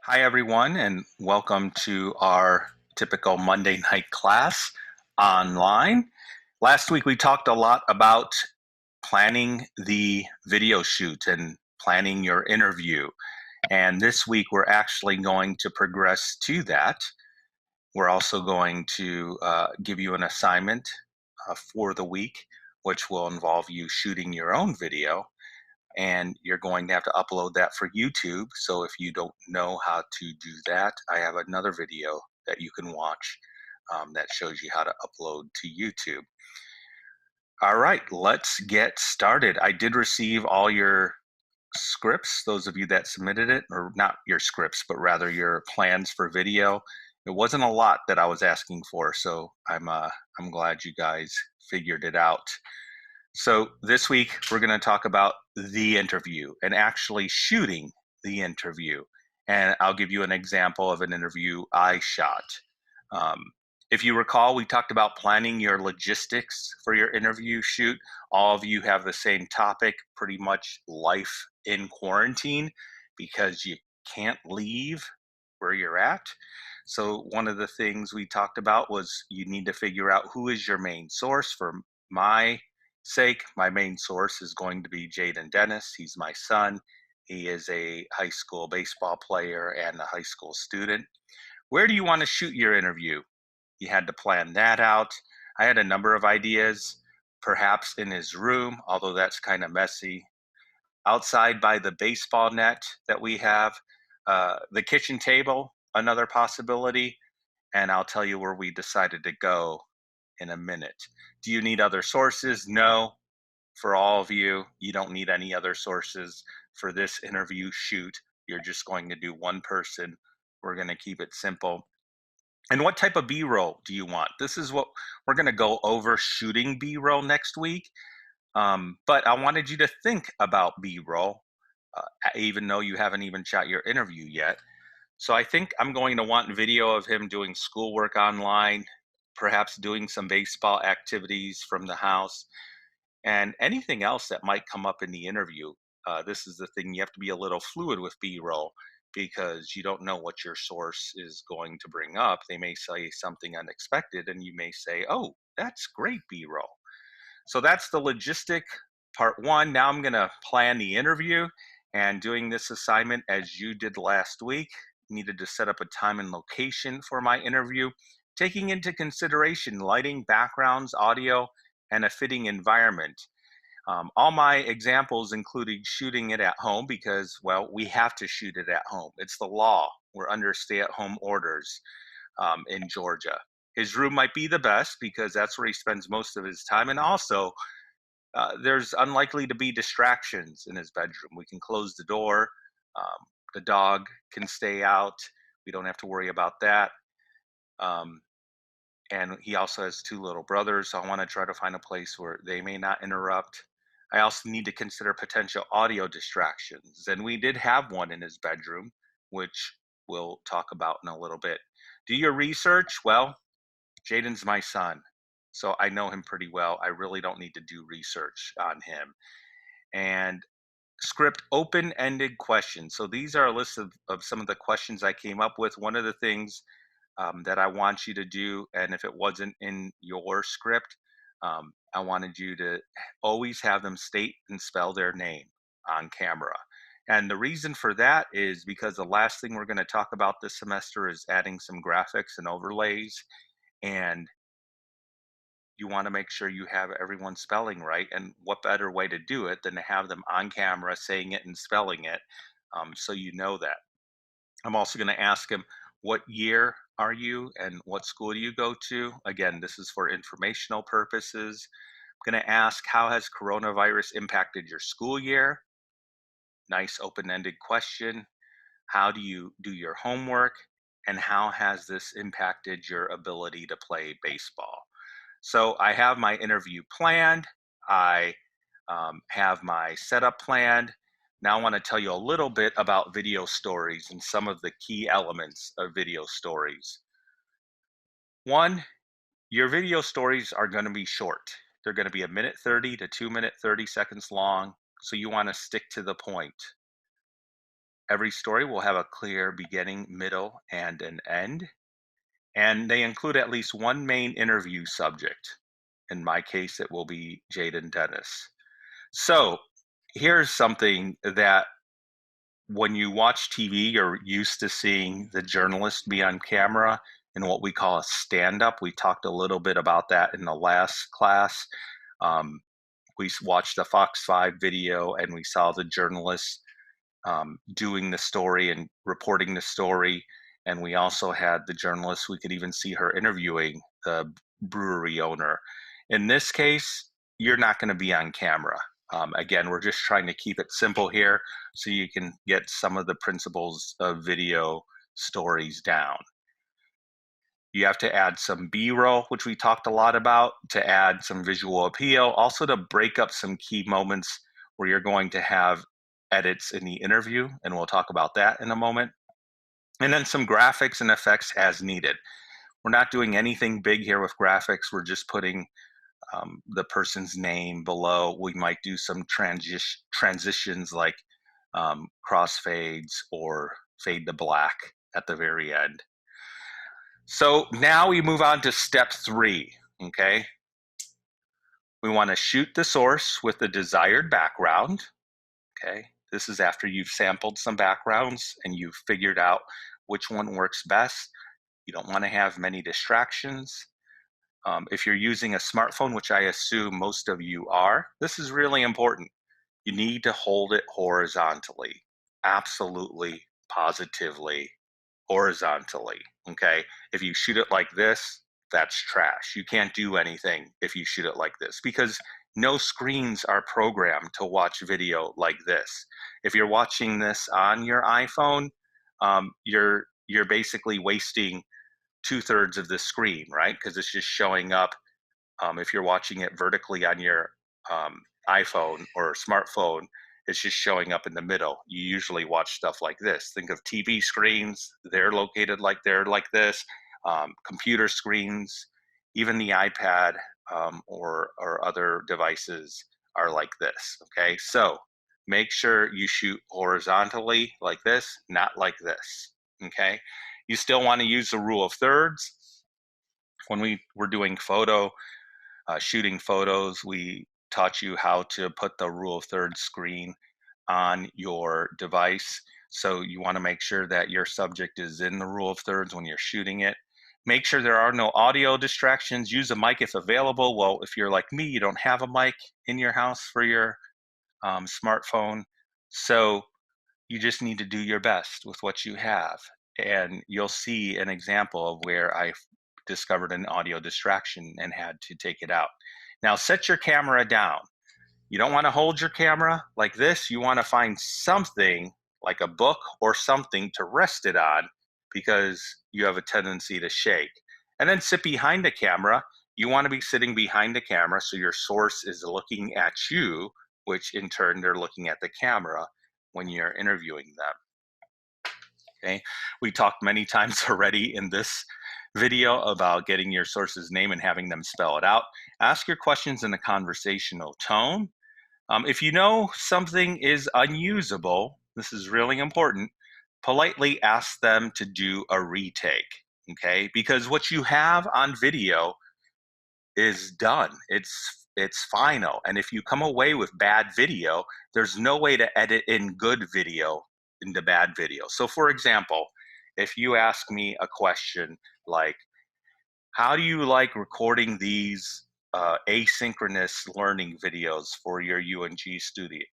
Hi, everyone, and welcome to our typical Monday night class online. Last week, we talked a lot about planning the video shoot and planning your interview. And this week, we're actually going to progress to that. We're also going to give you an assignment for the week, which will involve you shooting your own video, and you're going to have to upload that for YouTube. So if you don't know how to do that, I have another video that you can watch that shows you how to upload to YouTube. All right, let's get started. I did receive all your scripts, those of you that submitted it, or not your scripts, but rather your plans for video. It wasn't a lot that I was asking for, so I'm glad you guys figured it out. So this week we're going to talk about the interview and actually shooting the interview. And I'll give you an example of an interview I shot. Um, if you recall, we talked about planning your logistics for your interview shoot. All of you have the same topic, pretty much life in quarantine, because you can't leave where you're at. So one of the things we talked about was you need to figure out who is your main source. For my sake, my main source is going to be Jaden Dennis. He's my son. He is a high school baseball player and a high school student. Where do you want to shoot your interview? You had to plan that out. I had a number of ideas, perhaps in his room, although that's kind of messy. Outside by the baseball net that we have, the kitchen table, another possibility, and I'll tell you where we decided to go in a minute. Do you need other sources? No. For all of you, you don't need any other sources for this interview shoot. You're just going to do one person. We're going to keep it simple. And what type of B-roll do you want? This is what we're going to go over shooting B-roll next week. But I wanted you to think about B-roll, even though you haven't even shot your interview yet. So I think I'm going to want video of him doing schoolwork online, perhaps doing some baseball activities from the house, and anything else that might come up in the interview. This is the thing, you have to be a little fluid with B-roll because you don't know what your source is going to bring up. They may say something unexpected and you may say, oh, that's great B-roll. So that's the logistic part one. Now I'm going to plan the interview, and doing this assignment as you did last week, needed to set up a time and location for my interview, taking into consideration lighting, backgrounds, audio, and a fitting environment. All my examples included shooting it at home because, well, we have to shoot it at home. It's the law. We're under stay at home orders in Georgia. His room might be the best because that's where he spends most of his time. And also, there's unlikely to be distractions in his bedroom. We can close the door. Um, the dog can stay out. We don't have to worry about that. Um, and he also has two little brothers, so I want to try to find a place where they may not interrupt. I also need to consider potential audio distractions, and we did have one in his bedroom, which we'll talk about in a little bit. Do your research. Well, Jaden's my son, so I know him pretty well. I really don't need to do research on him. And script open-ended questions. So these are a list of some of the questions I came up with. One of the things that I want you to do, and if it wasn't in your script, I wanted you to always have them state and spell their name on camera. And the reason for that is because the last thing we're going to talk about this semester is adding some graphics and overlays. And you want to make sure you have everyone spelling right. And what better way to do it than to have them on camera saying it and spelling it, so you know that. I'm also going to ask him, what year are you and what school do you go to? Again, this is for informational purposes. I'm going to ask, how has coronavirus impacted your school year? Nice open-ended question. How do you do your homework? And how has this impacted your ability to play baseball? So I have my interview planned. I have my setup planned. Now I want to tell you a little bit about video stories and some of the key elements of video stories. One, your video stories are going to be short. They're going to be a minute 30 to 2 minute 30 seconds long. So you want to stick to the point. Every story will have a clear beginning, middle, and an end, and they include at least one main interview subject. In my case, it will be Jaden Dennis. So here's something that when you watch TV, you're used to seeing the journalist be on camera in what we call a stand up. We talked a little bit about that in the last class. Um, we watched the Fox 5 video and we saw the journalist doing the story and reporting the story. And we also had the journalist, we could even see her interviewing the brewery owner. In this case, you're not going to be on camera. Again, we're just trying to keep it simple here so you can get some of the principles of video stories down. You have to add some B-roll, which we talked a lot about, to add some visual appeal, also to break up some key moments where you're going to have edits in the interview, and we'll talk about that in a moment. And then some graphics and effects as needed. We're not doing anything big here with graphics. We're just putting the person's name below. We might do some transitions like crossfades or fade to black at the very end. So now we move on to step 3, okay? We want to shoot the source with the desired background, okay? This is after you've sampled some backgrounds and you've figured out which one works best. You don't want to have many distractions. If you're using a smartphone, which I assume most of you are, this is really important. You need to hold it horizontally, absolutely, positively, horizontally, okay? If you shoot it like this, that's trash. You can't do anything if you shoot it like this because no screens are programmed to watch video like this. If you're watching this on your iPhone, you're basically wasting 2/3 of the screen, right? Because it's just showing up. If you're watching it vertically on your iPhone or smartphone, it's just showing up in the middle. You usually watch stuff like this. Think of TV screens, they're located like they're like this, computer screens, even the iPad or other devices are like this, okay? So make sure you shoot horizontally like this, not like this, okay? You still want to use the rule of thirds. When we were doing shooting photos, we taught you how to put the rule of thirds screen on your device. So you want to make sure that your subject is in the rule of thirds when you're shooting it. Make sure there are no audio distractions. Use a mic if available. Well, if you're like me, you don't have a mic in your house for your smartphone. So you just need to do your best with what you have. And you'll see an example of where I discovered an audio distraction and had to take it out. Now set your camera down. You don't want to hold your camera like this. You want to find something like a book or something to rest it on because you have a tendency to shake. And then sit behind the camera. You want to be sitting behind the camera so your source is looking at you, which in turn they're looking at the camera when you're interviewing them. Okay, we talked many times already in this video about getting your source's name and having them spell it out. Ask your questions in a conversational tone. If you know something is unusable, this is really important, politely ask them to do a retake, okay? Because what you have on video is done. It's final. And if you come away with bad video, there's no way to edit in good video into bad video. So for example, if you ask me a question like, how do you like recording these asynchronous learning videos for your UNG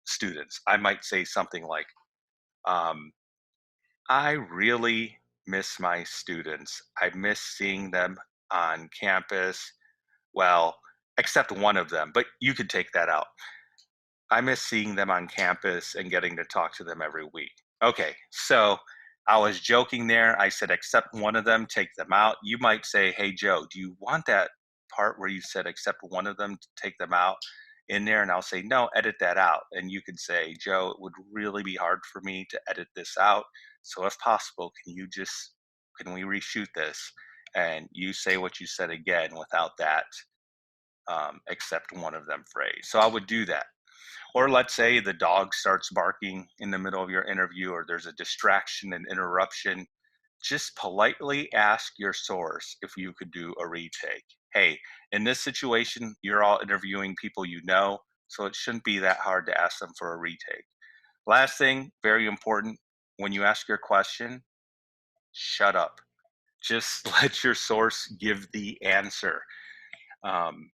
students? I might say something like, um, I really miss my students. I miss seeing them on campus. Well, except one of them, but you could take that out. I miss seeing them on campus and getting to talk to them every week. Okay, so I was joking there. I said, except one of them, take them out. You might say, hey, Joe, do you want that part where you said, except one of them, to take them out in there? And I'll say, no, edit that out. And you could say, Joe, it would really be hard for me to edit this out. So if possible, can we reshoot this? And you say what you said again without that except one of them phrase. So I would do that. Or let's say the dog starts barking in the middle of your interview, or there's a distraction and interruption. Just politely ask your source if you could do a retake. Hey, in this situation, you're all interviewing people you know, so it shouldn't be that hard to ask them for a retake. Last thing, very important, when you ask your question, shut up. Just let your source give the answer. Um,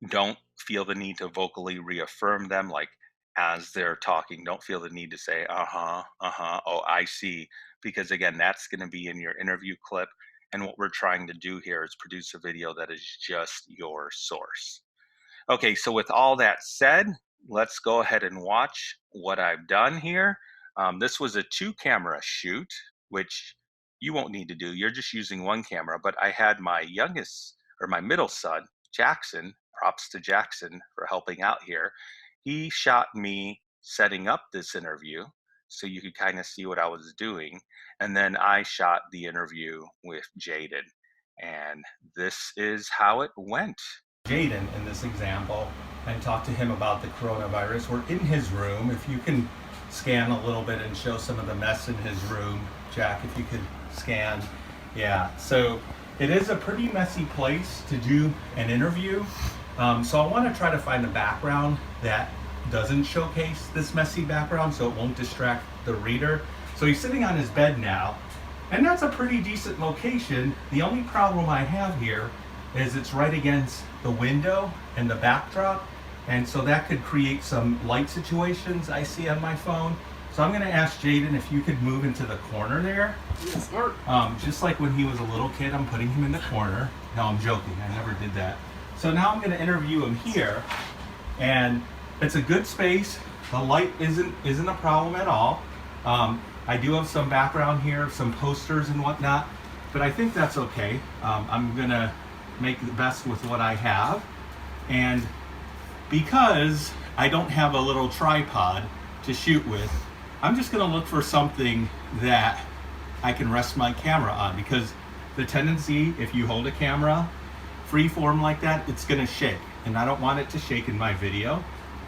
don't feel the need to vocally reaffirm them, like as they're talking. Don't feel the need to say, oh, I see. Because again, that's going to be in your interview clip. And what we're trying to do here is produce a video that is just your source. Okay, so with all that said, let's go ahead and watch what I've done here. This was a 2-camera shoot, which you won't need to do. You're just using 1 camera, but I had my youngest, or my middle son, Jackson, props to Jackson for helping out here. He shot me setting up this interview so you could kind of see what I was doing. And then I shot the interview with Jaden. And this is how it went. Jaden in this example and talk to him about the coronavirus. We're in his room. If you can scan a little bit and show some of the mess in his room, Jack, if you could scan. Yeah, so it is a pretty messy place to do an interview. So I want to try to find a background that doesn't showcase this messy background so it won't distract the reader. So he's sitting on his bed now, and that's a pretty decent location. The only problem I have here is it's right against the window and the backdrop, and so that could create some light situations I see on my phone. So I'm going to ask Jaden if you could move into the corner there. Smart. Just like when he was a little kid, I'm putting him in the corner. No, I'm joking. I never did that. So now I'm going to interview him here, and it's a good space. The light isn't a problem at all. I do have some background here, some posters and whatnot, but I think that's okay. I'm going to make the best with what I have. And because I don't have a little tripod to shoot with, I'm just going to look for something that I can rest my camera on, because the tendency, if you hold a camera free form like that, it's going to shake, and I don't want it to shake in my video.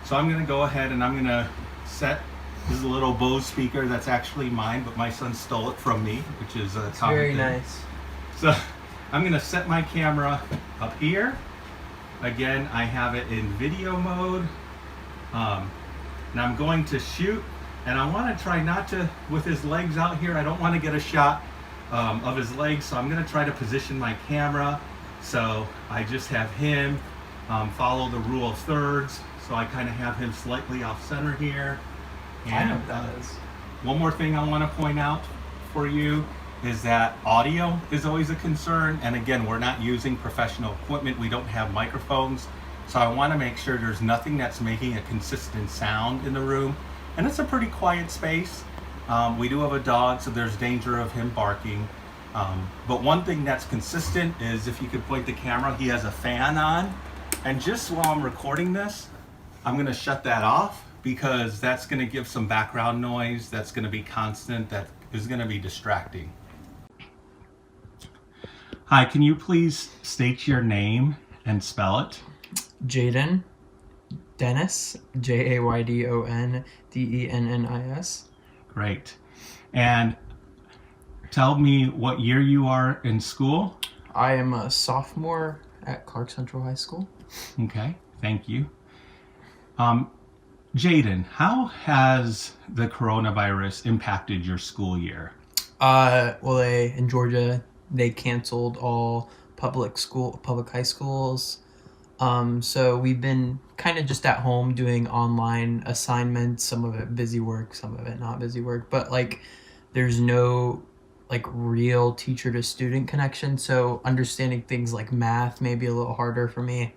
So I'm going to go ahead and I'm going to set this little Bose speaker that's actually mine, but my son stole it from me, which is a common Very thing. nice. So I'm going to set my camera up here. Again, I have it in video mode. And I'm going to shoot, and I want to try not to, with his legs out here, I don't want to get a shot of his legs, so I'm going to try to position my camera so I just have him follow the rule of thirds. So I kind of have him slightly off center here. And I know what that is. one more thing I want to point out for you is that audio is always a concern. And again, we're not using professional equipment. We don't have microphones. So I want to make sure there's nothing that's making a consistent sound in the room. And it's a pretty quiet space. We do have a dog, so there's danger of him barking. But one thing that's consistent is, if you could point the camera, he has a fan on. And just while I'm recording this, I'm going to shut that off, because that's going to give some background noise that's going to be constant, that is going to be distracting. Hi, can you please state your name and spell it? Jaden Dennis, Jaydondennis. Great. And tell me what year you are in school. I am a sophomore at Clark Central High School. Okay, thank you. Jaden, how has the coronavirus impacted your school year? Well, in Georgia, they canceled all public high schools. So we've been kind of just at home doing online assignments, some of it busy work, some of it not busy work, but like there's no like real teacher to student connection. So understanding things like math may be a little harder for me.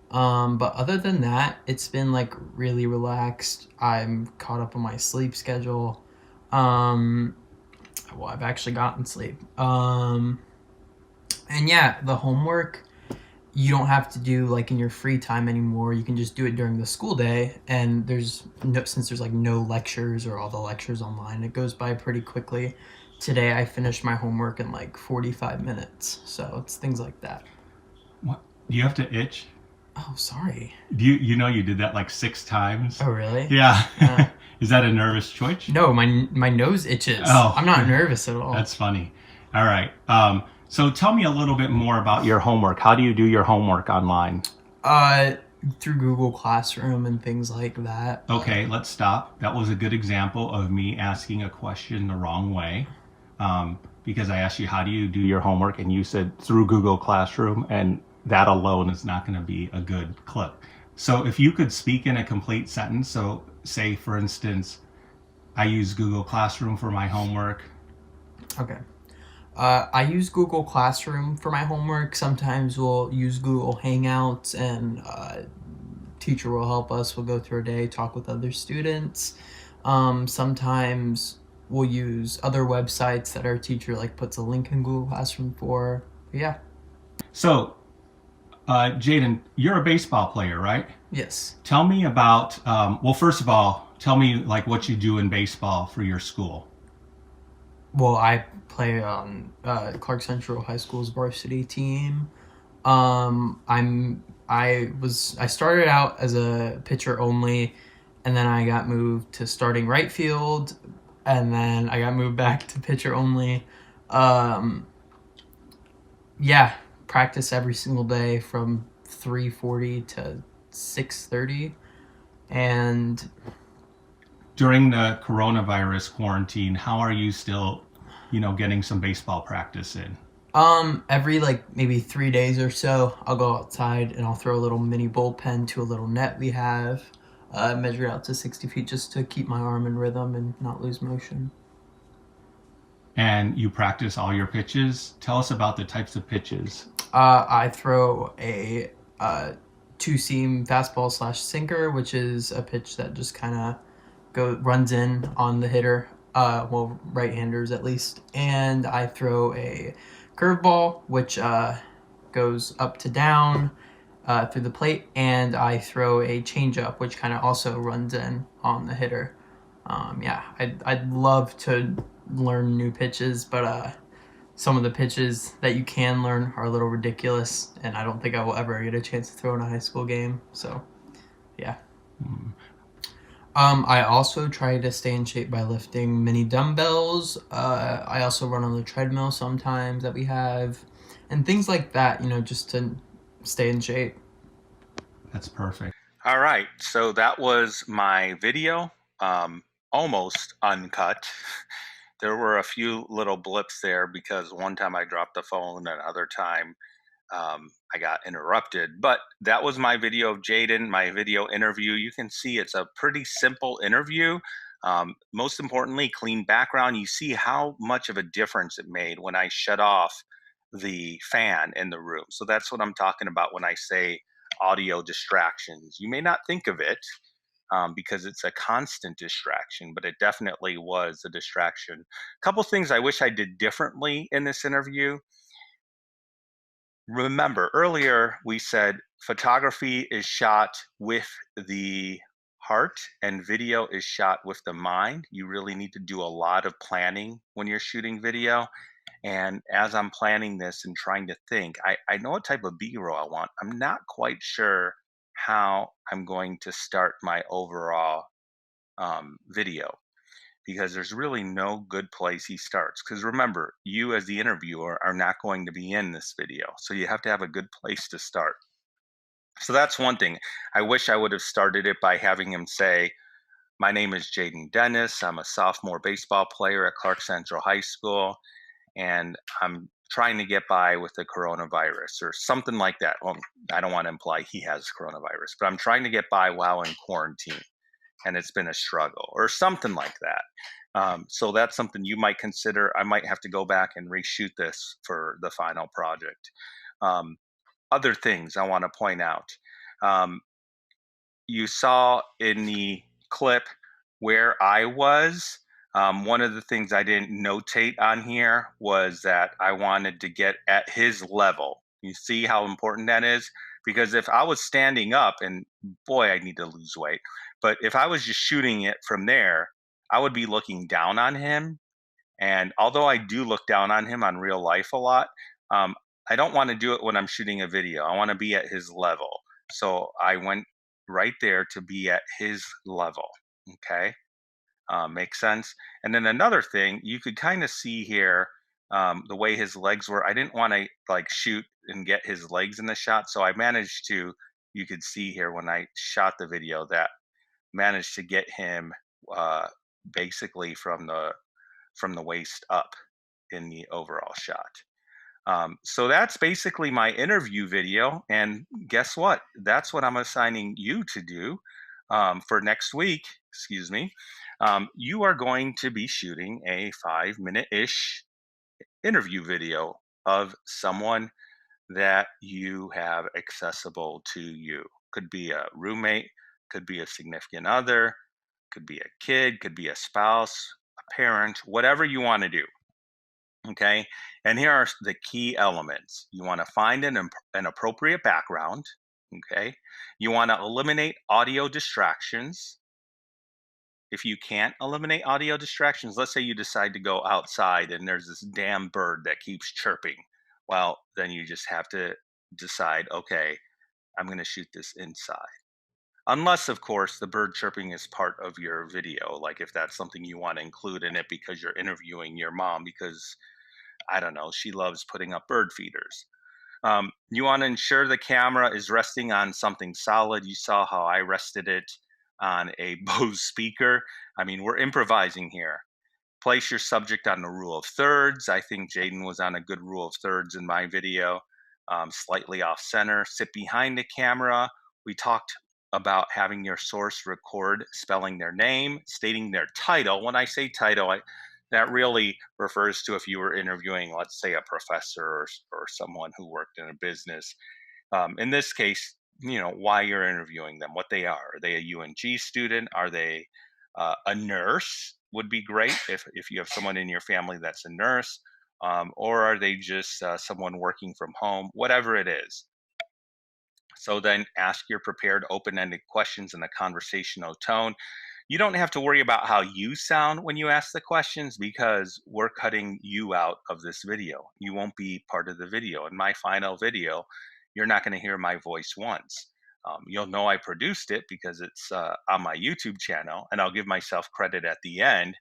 But other than that, it's been like really relaxed. I'm caught up on my sleep schedule. Well, I've actually gotten sleep. And yeah, the homework you don't have to do like in your free time anymore. You can just do it during the school day, and since there's like no lectures or all the lectures online, it goes by pretty quickly. Today I finished my homework in like 45 minutes. So it's things like that. What? Do you have to itch? Oh, sorry. You know you did that like 6 times? Oh, really? Yeah. Uh, Is that a nervous twitch? no, my nose itches. Oh, I'm not nervous at all. that's funny. All right. So tell me a little bit more about your homework. How do you do your homework online? Uh, through Google Classroom and things like that. Okay, let's stop. That was a good example of me asking a question the wrong way. Because I asked you, how do you do your homework? And you said through Google Classroom, and that alone is not going to be a good clip. So if you could speak in a complete sentence, so say, for instance, I use Google Classroom for my homework. Okay. I use Google Classroom for my homework. Sometimes we'll use Google Hangouts, and teacher will help us. We'll go through a day, talk with other students. Sometimes we'll use other websites that our teacher like puts a link in Google Classroom for. But yeah. So, Jaden, you're a baseball player, right? Yes. Tell me about, well, first of all, tell me like what you do in baseball for your school. Well, I play on Clark Central High School's varsity team. I started out as a pitcher only, and then I got moved to starting right field, and then I got moved back to pitcher only. Um, yeah, practice every single day from 3:40 to 6:30, and During the coronavirus quarantine, how are you still, getting some baseball practice in? every like maybe 3 days or so, I'll go outside and I'll throw a little mini bullpen to a little net we have, measure out to 60 feet just to keep my arm in rhythm and not lose motion. And you practice all your pitches. Tell us about the types of pitches. I throw a two seam fastball slash sinker, which is a pitch that just kind of runs in on the hitter. Well, right-handers at least. And I throw a curveball, which goes up to down through the plate, and I throw a changeup, which kind of also runs in on the hitter. Yeah, I'd love to learn new pitches, but some of the pitches that you can learn are a little ridiculous, and I don't think I will ever get a chance to throw in a high school game. So, yeah. I also try to stay in shape by lifting mini dumbbells. I also run on the treadmill sometimes that we have, and things like that, just to stay in shape. That's perfect. All right, so that was my video, almost uncut. There were a few little blips there because one time I dropped the phone, and another time I got interrupted. But that was my video of Jaden, my video interview. You can see it's a pretty simple interview. Most importantly, clean background. You see how much of a difference it made when I shut off the fan in the room. So that's what I'm talking about when I say audio distractions. You may not think of it because it's a constant distraction, but it definitely was a distraction. A couple things I wish I did differently in this interview. Remember, earlier we said photography is shot with the heart and video is shot with the mind. You really need to do a lot of planning when you're shooting video. And as I'm planning this and trying to think, I know what type of B-roll I want. I'm not quite sure how I'm going to start my overall video because there's really no good place he starts. Because remember, you as the interviewer are not going to be in this video. So you have to have a good place to start. So that's one thing. I wish I would have started it by having him say, my name is Jaden Dennis. I'm a sophomore baseball player at Clark Central High School, and I'm trying to get by with the coronavirus or something like that. Well, I don't want to imply he has coronavirus, but I'm trying to get by while in quarantine, and it's been a struggle or something like that. So that's something you might consider. I might have to go back and reshoot this for the final project. Um, Other things I want to point out. Um, you saw in the clip where I was. One of the things I didn't notate on here was that I wanted to get at his level. You see how important that is? Because if I was standing up, and boy, I need to lose weight, but if I was just shooting it from there, I would be looking down on him. And although I do look down on him on real life a lot, um, I don't want to do it when I'm shooting a video. I want to be at his level. So I went right there to be at his level. Okay. Makes sense. And then another thing, you could kind of see here the way his legs were. I didn't want to like shoot and get his legs in the shot. So I managed to, you could see here when I shot the video that managed to get him uh, basically from the waist up in the overall shot. So that's basically my interview video. And guess what? That's what I'm assigning you to do for next week. Excuse me. You are going to be shooting a 5 minute ish interview video of someone that you have accessible to you. Could be a roommate, could be a significant other, could be a kid, could be a spouse, a parent, whatever you want to do. Okay. And here are the key elements. You want to find an appropriate background. Okay. You want to eliminate audio distractions. If you can't eliminate audio distractions, let's say you decide to go outside and there's this damn bird that keeps chirping. Well, then you just have to decide, okay, I'm going to shoot this inside. Unless, of course, the bird chirping is part of your video, like if that's something you want to include in it because you're interviewing your mom because I don't know, she loves putting up bird feeders. You want to ensure the camera is resting on something solid. You saw how I rested it on a Bose speaker. I mean, we're improvising here. Place your subject on the rule of thirds. I think Jaden was on a good rule of thirds in my video. Slightly off center. Sit behind the camera. We talked about having your source record spelling their name, stating their title. When I say title, that really refers to if you were interviewing, let's say, a professor or someone who worked in a business. In this case, why you're interviewing them, what they are. Are they a UNG student? Are they a nurse? Would be great if you have someone in your family that's a nurse, or are they just someone working from home? Whatever it is. So then ask your prepared open-ended questions in a conversational tone. You don't have to worry about how you sound when you ask the questions because we're cutting you out of this video. You won't be part of the video. In my final video, you're not going to hear my voice once. You'll know I produced it because it's on my YouTube channel, and I'll give myself credit at the end,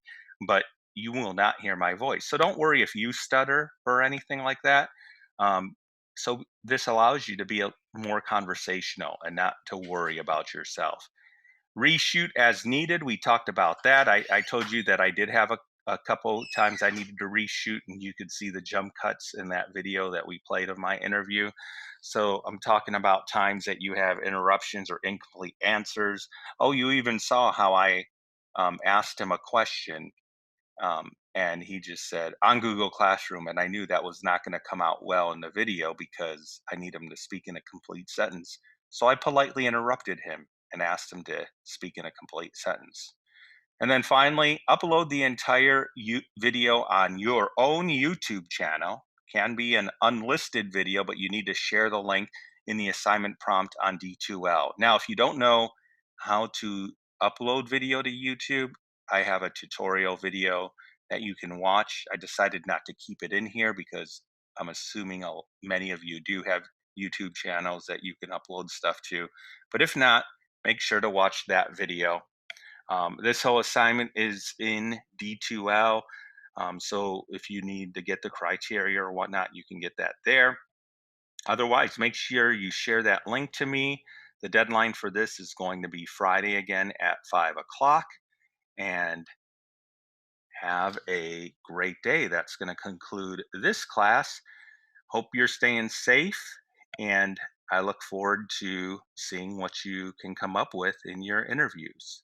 but you will not hear my voice. So don't worry if you stutter or anything like that. Um, so this allows you to be more conversational and not to worry about yourself. Reshoot as needed. We talked about that. I told you that I did have a couple times I needed to reshoot, and you could see the jump cuts in that video that we played of my interview. So I'm talking about times that you have interruptions or incomplete answers. Oh, you even saw how I asked him a question and he just said on Google Classroom, and I knew that was not going to come out well in the video because I need him to speak in a complete sentence. So I politely interrupted him and asked him to speak in a complete sentence. And then finally, upload the entire video on your own YouTube channel. Can be an unlisted video, but you need to share the link in the assignment prompt on D2L. Now, if you don't know how to upload video to YouTube, I have a tutorial video that you can watch. I decided not to keep it in here because I'm assuming many of you do have YouTube channels that you can upload stuff to. But if not, make sure to watch that video. This whole assignment is in D2L. So if you need to get the criteria or whatnot, you can get that there. Otherwise, make sure you share that link to me. The deadline for this is going to be Friday again at 5 o'clock. And have a great day. That's going to conclude this class. Hope you're staying safe. And I look forward to seeing what you can come up with in your interviews.